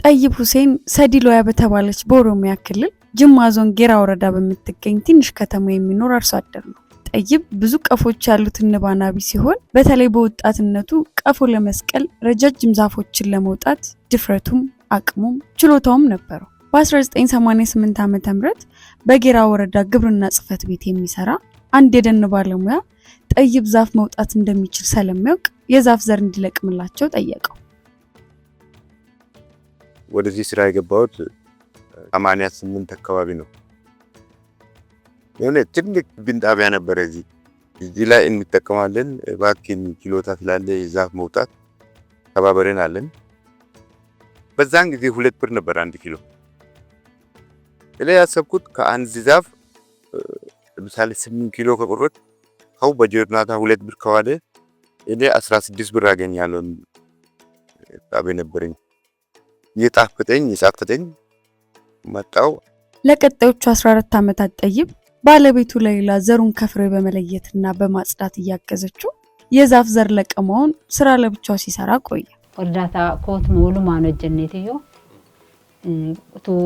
ጠይብ ሁሴን ሰዲሎያ በተባለች በኦሮሚያ ክልል ጅማ ዞን ጌራ ወረዳ በምትገኝ ትንሽ ከተማ የሚኖር አርሶ አደር ነው። ጠይብ ብዙ ቀፎች ያሉት ንብ አናቢ ሲሆን በተለይ በወጣትነቱ ቀፎ ለመስቀል ረጃጅም ዛፎችን ለመውጣት ድፍረቱም አቅሙም ችሎታውም ነበረው። በ1988 ዓ.ም በጌራ ወረዳ ግብርና ጽሕፈት ቤት የሚሰራ አንድ የደን ባለሙያ ጠይብ ዛፍ መውጣት እንደሚችል ስለሚያውቅ የዛፍ ዘር እንዲለቅምላቸው ጠየቀው። ወደዚህ ስራ የገባሁት 88 አካባቢ ነው። የሆነ ትልቅ ግንድ ጣቢያ ነበር እዚህ ላይ እንጠቀማለን። ባክን ኪሎታ ስላለ ዛፍ መውጣት ተባበረን አለን። በዛን ጊዜ 2 ብር ነበር 1 ኪሎ። እኔ ያሰብኩት ከአንድ ዛፍ ለምሳሌ 8 ኪሎ ከቆረጥ አው በጆርናታ 2 ብር ከዋለ እኔ 16 ብር አገኛለሁ ታበ ነበርኝ። የጣፈጠኝ መጣው። ለቀጣዮቹ 14 ዓመታት ጠይብ ባለቤቱ ለሌላ ዘሩን ከፍሬ በመለየትና በማጽዳት እያገዘችው የዛፍ ዘር ለቀማውን ስራ ለብቻው ሲሰራ ቆየ። ወርዳታ ኮት ሙሉ ማኖ ጀነቲዮ ቱ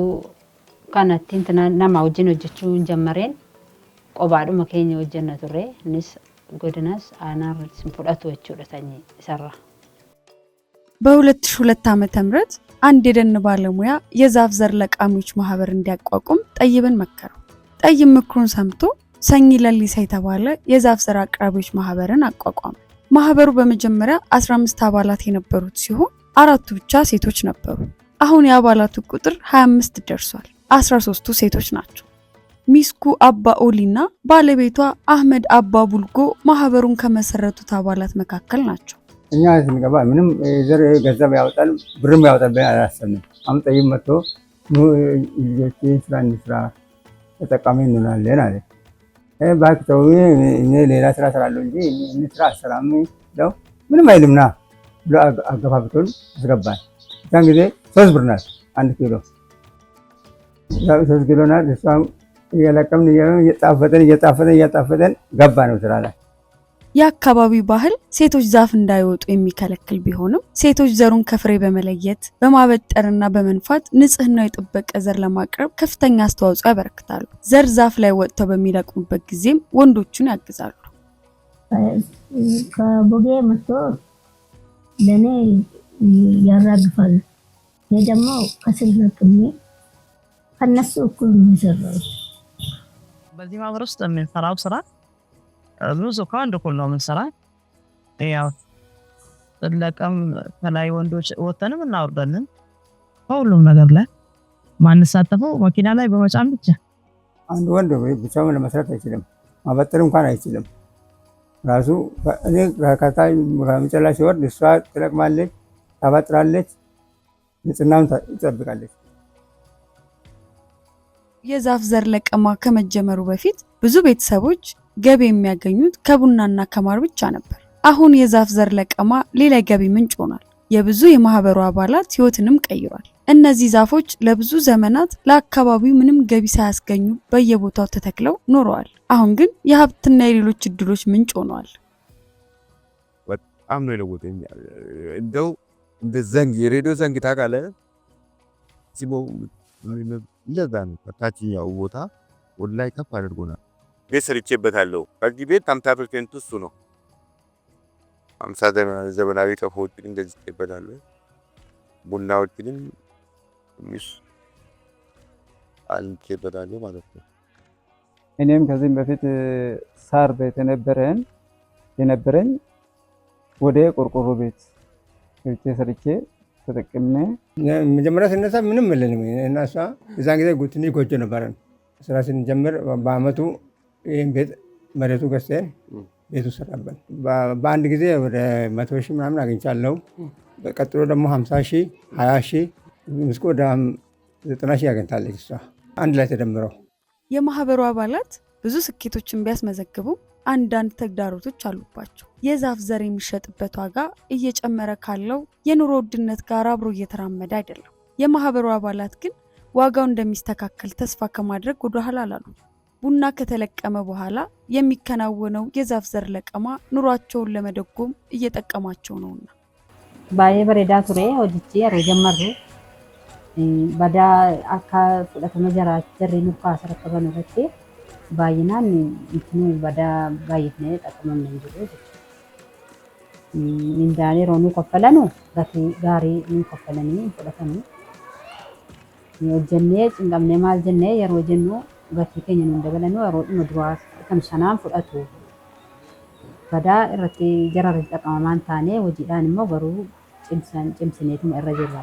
ካናቲን ተናማ ወጅኖ ጀቹ ጀመረን ቆባዱ መከኛ ወጀነቱሬ ንስ ጎድናስ አናር ሲምፖዳቱ ወጭውለታኝ ሰራ። በ2002 ዓ.ም አንድ የደን ባለሙያ የዛፍ ዘር ለቃሚዎች ማህበር እንዲያቋቁም ጠይብን መከረው። ጠይብ ምክሩን ሰምቶ ሰኝ ለሊሳ የተባለ የዛፍ ዘር አቅራቢዎች ማህበርን አቋቋመ። ማህበሩ በመጀመሪያ 15 አባላት የነበሩት ሲሆን 4ቱ ብቻ ሴቶች ነበሩ። አሁን የአባላቱ ቁጥር 25 ደርሷል። 13ቱ ሴቶች ናቸው። ሚስኩ አባ ኦሊና ባለቤቷ አህመድ አባ ቡልጎ ማህበሩን ከመሰረቱት አባላት መካከል ናቸው። እኛ ስንገባ ምንም ዘር ገንዘብ ያወጣል ብርም ያወጣል አላሰብንም። አሁን ጠይብ መጥቶ ልጆችን ስራ እንስራ ተጠቃሚ እንሆናለን አለ። ባክተው እኔ ሌላ ስራ እሰራለሁ እንጂ እንስራ አሰራም ነው ምንም አይልምና ብሎ አገፋፍቶን አስገባን። ያን ጊዜ 3 ብር ናት 1 ኪሎ 3 ኪሎ ናት። እሷም እየለቀምን እየጣፈጠን ገባ ነው ስራ ላይ። የአካባቢው ባህል ሴቶች ዛፍ እንዳይወጡ የሚከለክል ቢሆንም ሴቶች ዘሩን ከፍሬ በመለየት በማበጠርና በመንፋት ንጽህናው የጠበቀ ዘር ለማቅረብ ከፍተኛ አስተዋጽኦ ያበረክታሉ። ዘር ዛፍ ላይ ወጥተው በሚለቅሙበት ጊዜም ወንዶቹን ያግዛሉ። ከቦጌ መጥቶ ለኔ ያራግፋሉ። እኔ ደግሞ ከስል ለቅሜ ከነሱ እኩል ነው። በዚህ ማህበር ውስጥ የምንሰራው ስራ ብዙ ከአንድ እኩል ነው የምንሰራው። ያው ለቀም ከላይ ወንዶች ወተንም እናወርዳለን። ሁሉም ነገር ላይ ማንሳተፈው መኪና ላይ በመጫን ብቻ። አንድ ወንድ ብቻውን ለመስራት አይችልም። ማበጠር እንኳን አይችልም። ራሱ እኔ ከታይ ከመጨላ ሲወርድ እሷ ትለቅማለች፣ ታበጥራለች፣ ንጽህናውን ትጠብቃለች። የዛፍ ዘር ለቀማ ከመጀመሩ በፊት ብዙ ቤተሰቦች ገቢ የሚያገኙት ከቡናና ከማር ብቻ ነበር። አሁን የዛፍ ዘር ለቀማ ሌላ ገቢ ምንጭ ሆኗል። የብዙ የማህበሩ አባላት ህይወትንም ቀይሯል። እነዚህ ዛፎች ለብዙ ዘመናት ለአካባቢው ምንም ገቢ ሳያስገኙ በየቦታው ተተክለው ኖረዋል። አሁን ግን የሀብትና የሌሎች እድሎች ምንጭ ሆነዋል። በጣም ነው የለወጠኝ። እንደው እንደ ዘንግ የሬዲዮ ዘንግ ታውቃለህ? ሲሞ እንደዛ ነው። ታችኛው ቦታ ወላይ ከፍ አድርጎናል። ቤት ሰርቼበታለሁ። ከዚህ ቤት 50% እሱ ነው። 50 ዘመናዊ ቀፎችን እንደዚህ ይበላሉ። ቡናዎችንም ሚስ አልቼበታለሁ ማለት ነው። እኔም ከዚህም በፊት ሳር ቤት የነበረኝ ወደ ቆርቆሮ ቤት ሰርቼ ተጠቅሜ መጀመሪያ ስነሳ ምንም የለንም እና እሷ እዛን ጊዜ ትንሽ ጎጆ ነበረን። ስራ ስንጀምር በአመቱ ይህን ቤት መሬቱ ገዝተን ቤቱ ሰራበን። በአንድ ጊዜ ወደ 100 ሺህ ምናምን አግኝቻለሁ። ቀጥሎ ደግሞ 50 ሺህ 20 ሺህ ምስቆ ወደ 90 ሺህ አግኝታለች እሷ አንድ ላይ ተደምረው። የማህበሩ አባላት ብዙ ስኬቶችን ቢያስመዘግቡ አንዳንድ ተግዳሮቶች አሉባቸው። የዛፍ ዘር የሚሸጥበት ዋጋ እየጨመረ ካለው የኑሮ ውድነት ጋር አብሮ እየተራመደ አይደለም። የማህበሩ አባላት ግን ዋጋው እንደሚስተካከል ተስፋ ከማድረግ ወደ ኋላ አላሉ። ቡና ከተለቀመ በኋላ የሚከናወነው የዛፍ ዘር ለቀማ ኑሯቸውን ለመደጎም እየጠቀማቸው ነውና። ባየ በሬዳ ቱሬ ወዲጂ ያረጀመሩ badaa akka fudhatama jarri nuuf kaasa rakkaban irratti baay'inaan ittiin badaa baay'ifnee xaqqamamne hin jiru jechuudha. Mindaan yeroo nu kaffalanu gatii gaarii nu kaffalanii fudhatanii hojjennee cinqamnee maal jennee yeroo jennu gatii keenya nu dabalanuu yeroo dhuma duraa kan sanaan fudhatu. Badaa irratti jara irratti xaqqamamaan taanee hojiidhaan immoo garuu cimsineetuma irra jirra.